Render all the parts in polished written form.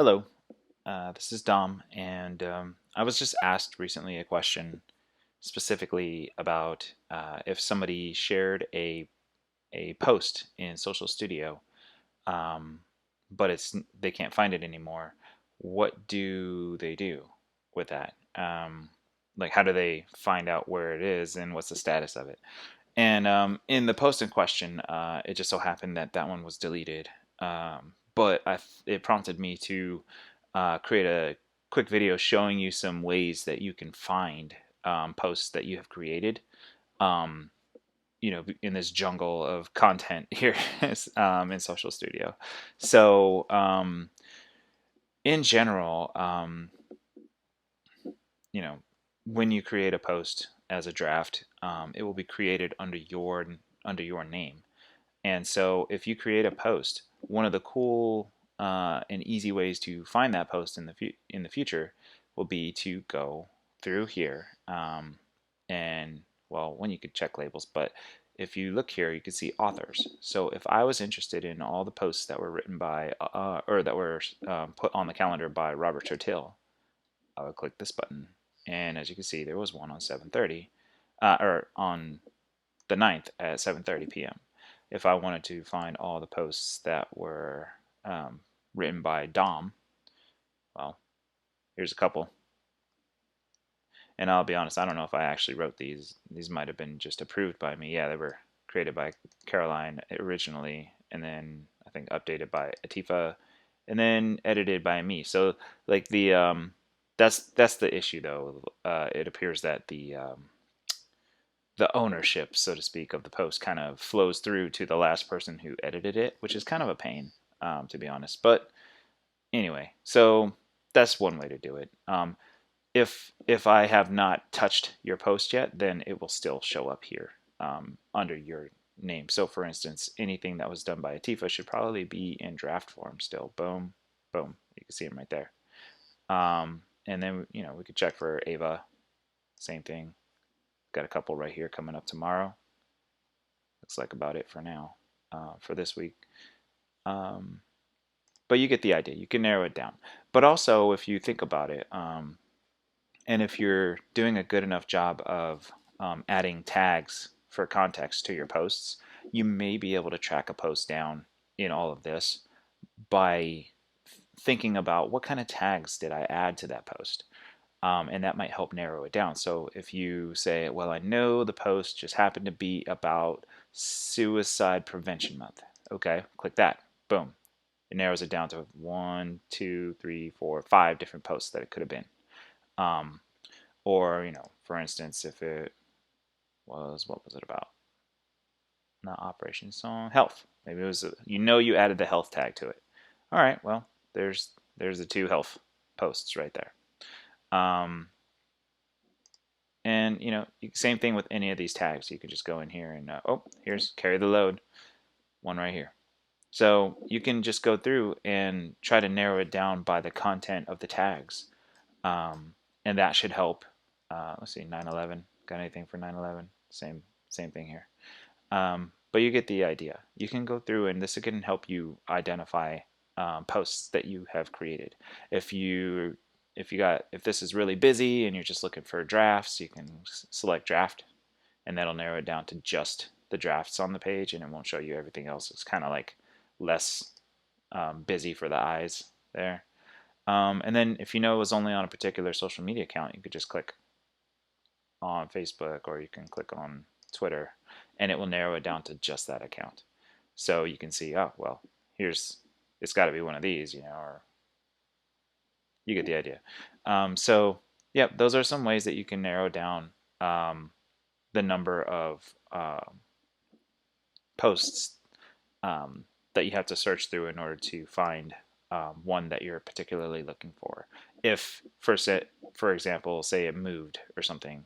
Hello, this is Dom, and I was just asked recently a question specifically about if somebody shared a post in Social Studio, um, but they can't find it anymore. What do they do with that? Like, how do they find out where it is and what's the status of it? And in the post in question, it just so happened that that one was deleted. But it prompted me to create a quick video showing you some ways that you can find posts that you have created. Um, in this jungle of content here in Social Studio. So, in general, you know, when you create a post as a draft, it will be created under your name. And so if you create a post, one of the cool and easy ways to find that post in the future will be to go through here and well, when you could check labels, but if you look here, you can see authors. So if I was interested in all the posts that were written by or that were put on the calendar by Robert Tertill, I would click this button, and as you can see, there was one on 7:30, or on the 9th at 7:30 p.m. If I wanted to find all the posts that were written by Dom, well, here's a couple. And I'll be honest, I don't know if I actually wrote these. These might have been just approved by me. Yeah, they were created by Caroline originally, and then I think updated by Atifa, and then edited by me. So like that's the issue though. It appears that the ownership, so to speak, of the post kind of flows through to the last person who edited it, which is kind of a pain, to be honest. But anyway, so that's one way to do it. If I have not touched your post yet, then it will still show up here under your name. So for instance, anything that was done by Atifa should probably be in draft form still. Boom, boom. You can see them right there. And then we could check for Ava. Same thing. Got a couple right here coming up tomorrow. Looks like about it for now, for this week. Um, but you get the idea. You can narrow it down. But also, if you think about it, and if you're doing a good enough job of adding tags for context to your posts, you may be able to track a post down in all of this by thinking about what kind of tags did I add to that post. And that might help narrow it down. So if you say, well, I know the post just happened to be about Suicide Prevention Month. Okay, click that. Boom. It narrows it down to 1, 2, 3, 4, 5 different posts that it could have been. Um, or, for instance, if it was, what was it about? Not Operation Song, health. Maybe it was, you added the health tag to it. All right, well, there's the two health posts right there. And same thing with any of these tags. You can just go in here and here's carry the load, one right here. So you can just go through and try to narrow it down by the content of the tags, and that should help. Let's see, 9/11. Got anything for 9/11? Same thing here. But you get the idea. You can go through, and this can help you identify posts that you have created. If this is really busy and you're just looking for drafts, you can select draft, and that'll narrow it down to just the drafts on the page, and it won't show you everything else. It's kind of like less busy for the eyes there. And then if it was only on a particular social media account, you could just click on Facebook, or you can click on Twitter, and it will narrow it down to just that account. So you can see, oh, well, it's got to be one of these, or you get the idea. So, yeah, those are some ways that you can narrow down the number of posts that you have to search through in order to find one that you're particularly looking for. If, for example, say it moved or something,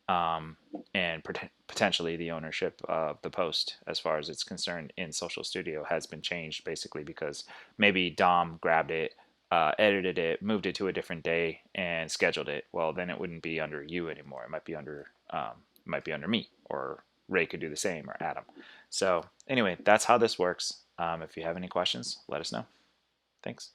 and potentially the ownership of the post, as far as it's concerned in Social Studio, has been changed basically because maybe Dom grabbed it, edited it, moved it to a different day, and scheduled it. Well, then it wouldn't be under you anymore. It might be under me, or Ray could do the same, or Adam. So anyway, that's how this works. If you have any questions, let us know. Thanks.